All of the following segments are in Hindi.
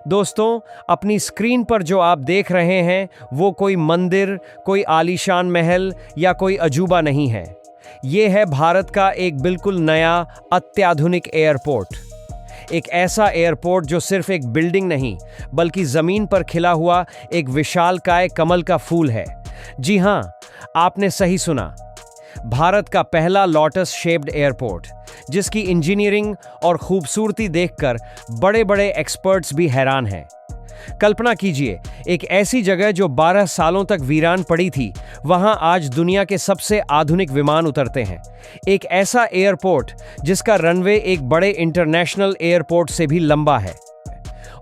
दोस्तों, अपनी स्क्रीन पर जो आप देख रहे हैं वो कोई मंदिर, कोई आलीशान महल या कोई अजूबा नहीं है। ये है भारत का एक बिल्कुल नया अत्याधुनिक एयरपोर्ट। एक ऐसा एयरपोर्ट जो सिर्फ एक बिल्डिंग नहीं बल्कि जमीन पर खिला हुआ एक विशालकाय कमल का फूल है। जी हां, आपने सही सुना। भारत का पहला लोटस शेप्ड एयरपोर्ट, जिसकी इंजीनियरिंग और खूबसूरती देखकर बड़े बड़े एक्सपर्ट्स भी हैरान हैं। कल्पना कीजिए, एक ऐसी जगह जो 12 सालों तक वीरान पड़ी थी, वहां आज दुनिया के सबसे आधुनिक विमान उतरते हैं। एक ऐसा एयरपोर्ट जिसका रनवे एक बड़े इंटरनेशनल एयरपोर्ट से भी लंबा है।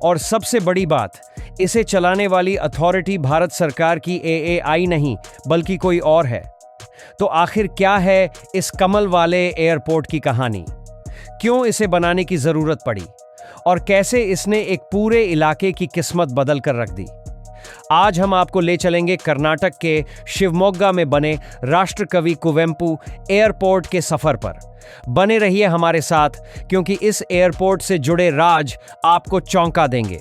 और सबसे बड़ी बात, इसे चलाने वाली अथॉरिटी भारत सरकार की AAI नहीं बल्कि कोई और है। तो आखिर क्या है इस कमल वाले एयरपोर्ट की कहानी? क्यों इसे बनाने की जरूरत पड़ी और कैसे इसने एक पूरे इलाके की किस्मत बदल कर रख दी? आज हम आपको ले चलेंगे कर्नाटक के शिवमोग्गा में बने राष्ट्रकवि कुवेंपु एयरपोर्ट के सफर पर। बने रहिए हमारे साथ, क्योंकि इस एयरपोर्ट से जुड़े राज आपको चौंका देंगे।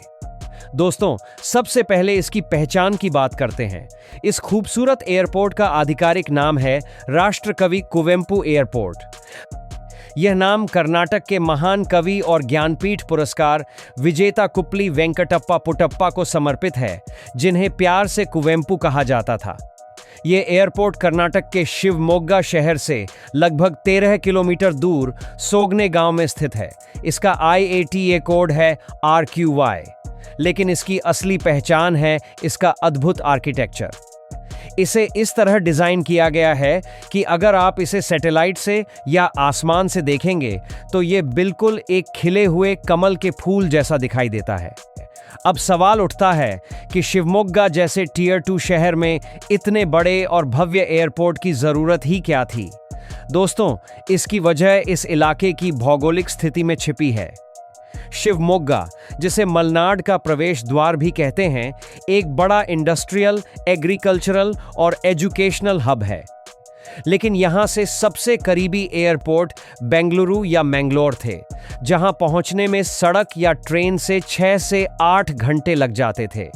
दोस्तों, सबसे पहले इसकी पहचान की बात करते हैं। इस खूबसूरत एयरपोर्ट का आधिकारिक नाम है राष्ट्रकवि कुवेंपु एयरपोर्ट। यह नाम कर्नाटक के महान कवि और ज्ञानपीठ पुरस्कार विजेता कुप्पली वेंकटप्पा पुटप्पा को समर्पित है, जिन्हें प्यार से कुवेंपु कहा जाता था। यह एयरपोर्ट कर्नाटक के शिवमोग्गा शहर से लगभग 13 किलोमीटर दूर सोगने गांव में स्थित है। इसका IATA कोड है RQY, लेकिन इसकी असली पहचान है इसका अद्भुत आर्किटेक्चर। इसे इस तरह डिजाइन किया गया है कि अगर आप इसे सैटेलाइट से या आसमान से देखेंगे तो ये बिल्कुल एक खिले हुए कमल के फूल जैसा दिखाई देता है। अब सवाल उठता है कि शिवमोग्गा जैसे Tier 2 शहर में इतने बड़े और भव्य एयरपोर्ट की जरूरत ही क्या थी? दोस्तों, इसकी वजह इस इलाके की भौगोलिक स्थिति में छिपी है। शिवमोग्गा, जिसे मलनाड का प्रवेश द्वार भी कहते हैं, एक बड़ा इंडस्ट्रियल, एग्रीकल्चरल और एजुकेशनल हब है। लेकिन यहां से सबसे करीबी एयरपोर्ट बेंगलुरु या मैंगलोर थे, जहां पहुंचने में सड़क या ट्रेन से 6 से 8 घंटे लग जाते थे।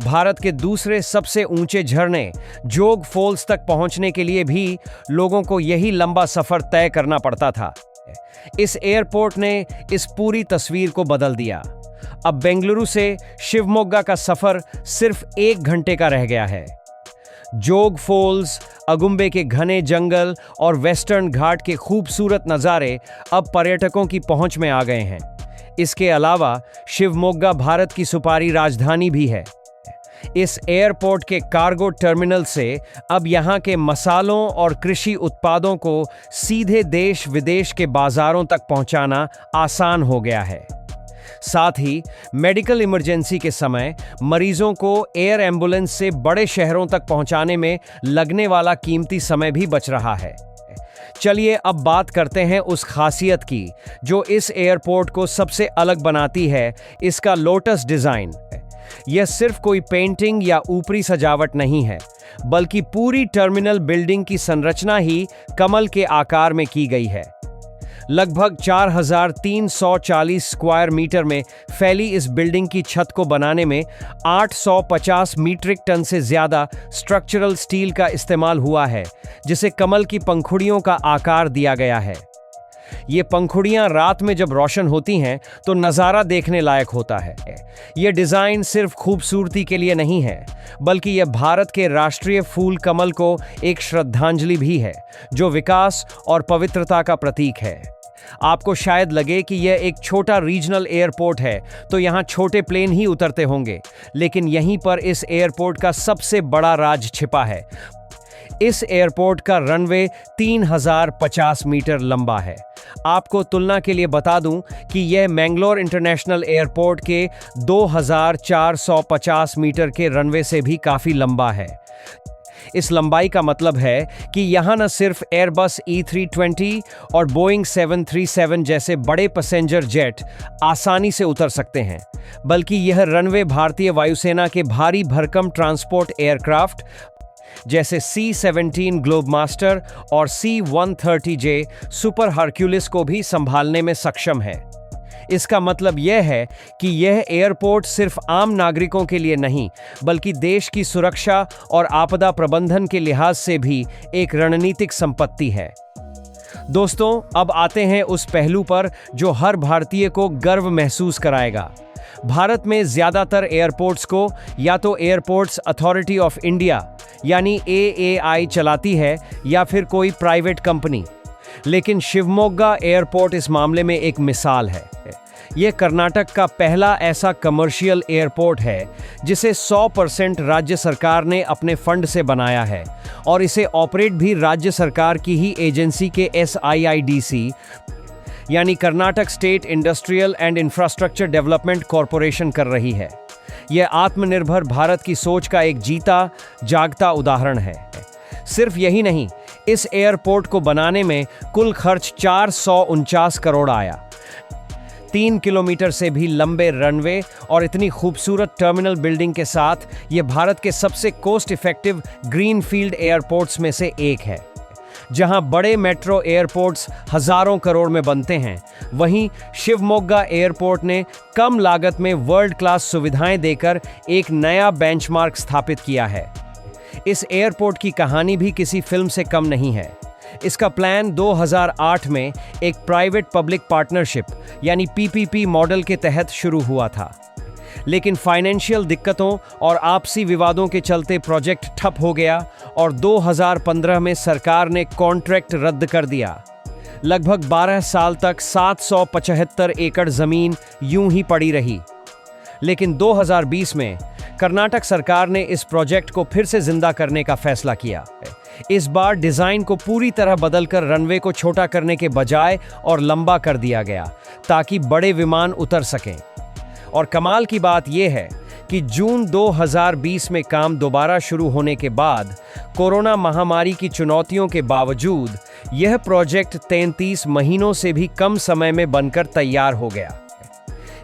भारत के दूसरे सबसे ऊंचे झरने जोग फॉल्स तक पहुंचने के लिए भी लोगों को यही लंबा सफर तय करना पड़ता था। इस एयरपोर्ट ने इस पूरी तस्वीर को बदल दिया। अब बेंगलुरु से शिवमोग्गा का सफर सिर्फ 1 घंटे का रह गया है। जोग फॉल्स, अगुम्बे के घने जंगल और वेस्टर्न घाट के खूबसूरत नज़ारे अब पर्यटकों की पहुंच में आ गए हैं। इसके अलावा शिवमोग्गा भारत की सुपारी राजधानी भी है। इस एयरपोर्ट के कार्गो टर्मिनल से अब यहाँ के मसालों और कृषि उत्पादों को सीधे देश विदेश के बाजारों तक पहुँचाना आसान हो गया है। साथ ही मेडिकल इमरजेंसी के समय मरीजों को एयर एम्बुलेंस से बड़े शहरों तक पहुँचाने में लगने वाला कीमती समय भी बच रहा है। चलिए अब बात करते हैं उस खासियत की जो इस एयरपोर्ट को सबसे अलग बनाती है, इसका लोटस डिज़ाइन। यह सिर्फ कोई पेंटिंग या ऊपरी सजावट नहीं है, बल्कि पूरी टर्मिनल बिल्डिंग की संरचना ही कमल के आकार में की गई है। लगभग 4340 स्क्वायर मीटर में फैली इस बिल्डिंग की छत को बनाने में 850 मीट्रिक टन से ज़्यादा स्ट्रक्चरल स्टील का इस्तेमाल हुआ है, जिसे कमल की पंखुड़ियों का आकार दिया गया है। ये पंखुड़ियां रात में जब रोशन होती हैं तो नज़ारा देखने लायक होता है। ये डिज़ाइन सिर्फ खूबसूरती के लिए नहीं है, बल्कि यह भारत के राष्ट्रीय फूल कमल को एक श्रद्धांजलि भी है, जो विकास और पवित्रता का प्रतीक है। आपको शायद लगे कि यह एक छोटा रीजनल एयरपोर्ट है, तो यहाँ छोटे प्लेन ही उतरते होंगे, लेकिन यहीं पर इस एयरपोर्ट का सबसे बड़ा राज छिपा है। इस एयरपोर्ट का रनवे 3050 मीटर लंबा है। आपको तुलना के लिए बता दूं कि यह मैंगलोर इंटरनेशनल एयरपोर्ट के 2450 मीटर के रनवे से भी काफ़ी लंबा है। इस लंबाई का मतलब है कि यहाँ न सिर्फ एयरबस E320 और बोइंग 737 जैसे बड़े पैसेंजर जेट आसानी से उतर सकते हैं, बल्कि यह रनवे भारतीय वायुसेना के भारी भरकम ट्रांसपोर्ट एयरक्राफ्ट जैसे C-17 ग्लोबमास्टर और C-130J सुपर हरक्यूलिस को भी संभालने में सक्षम है। इसका मतलब यह है कि यह एयरपोर्ट सिर्फ आम नागरिकों के लिए नहीं, बल्कि देश की सुरक्षा और आपदा प्रबंधन के लिहाज से भी एक रणनीतिक संपत्ति है। दोस्तों, अब आते हैं उस पहलू पर जो हर भारतीय को गर्व महसूस कराएगा। भारत में ज़्यादातर एयरपोर्ट्स को या तो एयरपोर्ट्स अथॉरिटी ऑफ इंडिया यानी AAI चलाती है या फिर कोई प्राइवेट कंपनी, लेकिन शिवमोग्गा एयरपोर्ट इस मामले में एक मिसाल है। यह कर्नाटक का पहला ऐसा कमर्शियल एयरपोर्ट है जिसे 100% राज्य सरकार ने अपने फंड से बनाया है और इसे ऑपरेट भी राज्य सरकार की ही एजेंसी के SIIDC यानी Karnataka state industrial and infrastructure development corporation कर रही है। यह आत्मनिर्भर भारत की सोच का एक जीता जागता उदाहरण है। सिर्फ यही नहीं, इस एयरपोर्ट को बनाने में कुल खर्च 449 करोड़ आया। 3 किलोमीटर से भी लंबे रनवे और इतनी खूबसूरत टर्मिनल बिल्डिंग के साथ ये भारत के सबसे कॉस्ट इफेक्टिव ग्रीनफील्ड एयरपोर्ट्स में से एक है। जहां बड़े मेट्रो एयरपोर्ट्स हजारों करोड़ में बनते हैं, वहीं शिवमोग्गा एयरपोर्ट ने कम लागत में वर्ल्ड क्लास सुविधाएं देकर एक नया बेंचमार्क स्थापित किया है। इस एयरपोर्ट की कहानी भी किसी फिल्म से कम नहीं है। इसका प्लान 2008 में एक प्राइवेट पब्लिक पार्टनरशिप यानी PPP मॉडल के तहत शुरू हुआ था, लेकिन फाइनेंशियल दिक्कतों और आपसी विवादों के चलते प्रोजेक्ट ठप हो गया और 2015 में सरकार ने कॉन्ट्रैक्ट रद्द कर दिया। लगभग 12 साल तक 775 एकड़ जमीन यूं ही पड़ी रही, लेकिन 2020 में कर्नाटक सरकार ने इस प्रोजेक्ट को फिर से जिंदा करने का फैसला किया। इस बार डिजाइन को पूरी तरह बदलकर रनवे को छोटा करने के बजाय और लंबा कर दिया गया ताकि बड़े विमान उतर सकें। और कमाल की बात यह है कि जून 2020 में काम दोबारा शुरू होने के बाद कोरोना महामारी की चुनौतियों के बावजूद यह प्रोजेक्ट 33 महीनों से भी कम समय में बनकर तैयार हो गया।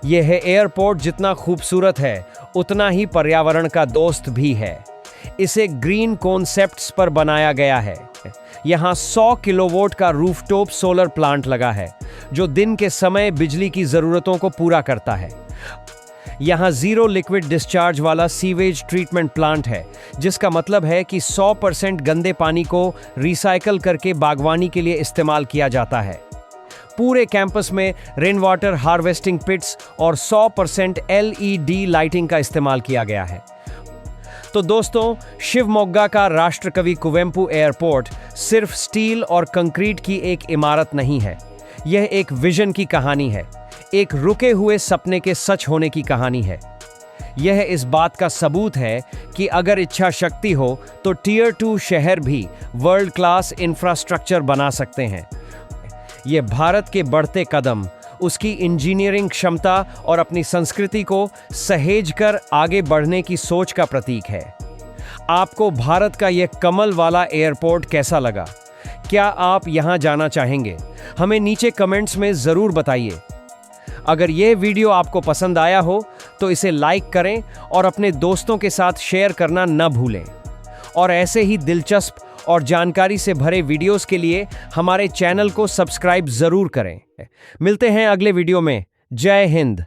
यह एयरपोर्ट जितना खूबसूरत है, उतना ही पर्यावरण का दोस्त भी है। इसे ग्रीन कॉन्सेप्ट्स पर बनाया गया है। यहाँ 100 किलोवाट का रूफटॉप सोलर प्लांट लगा है जो दिन के समय बिजली की ज़रूरतों को पूरा करता है। यहाँ जीरो लिक्विड डिस्चार्ज वाला सीवेज ट्रीटमेंट प्लांट है, जिसका मतलब है कि 100% गंदे पानी को रिसाइकल करके बागवानी के लिए इस्तेमाल किया जाता है। पूरे कैंपस में रेन वाटर हार्वेस्टिंग पिट्स और 100% LED लाइटिंग का इस्तेमाल किया गया है। तो दोस्तों, शिवमोग्गा का राष्ट्रकवि कुवेंपु एयरपोर्ट सिर्फ स्टील और कंक्रीट की एक इमारत नहीं है। यह एक विजन की कहानी है, एक रुके हुए सपने के सच होने की कहानी है। यह इस बात का सबूत है कि अगर इच्छा शक्ति हो तो टियर 2 शहर भी वर्ल्ड क्लास इंफ्रास्ट्रक्चर बना सकते हैं। यह भारत के बढ़ते कदम, उसकी इंजीनियरिंग क्षमता और अपनी संस्कृति को सहेज कर आगे बढ़ने की सोच का प्रतीक है। आपको भारत का यह कमल वाला एयरपोर्ट कैसा लगा? क्या आप यहां जाना चाहेंगे? हमें नीचे कमेंट्स में ज़रूर बताइए। अगर यह वीडियो आपको पसंद आया हो तो इसे लाइक करें और अपने दोस्तों के साथ शेयर करना न भूलें। और ऐसे ही दिलचस्प और जानकारी से भरे वीडियोस के लिए हमारे चैनल को सब्सक्राइब ज़रूर करें। मिलते हैं अगले वीडियो में। जय हिंद।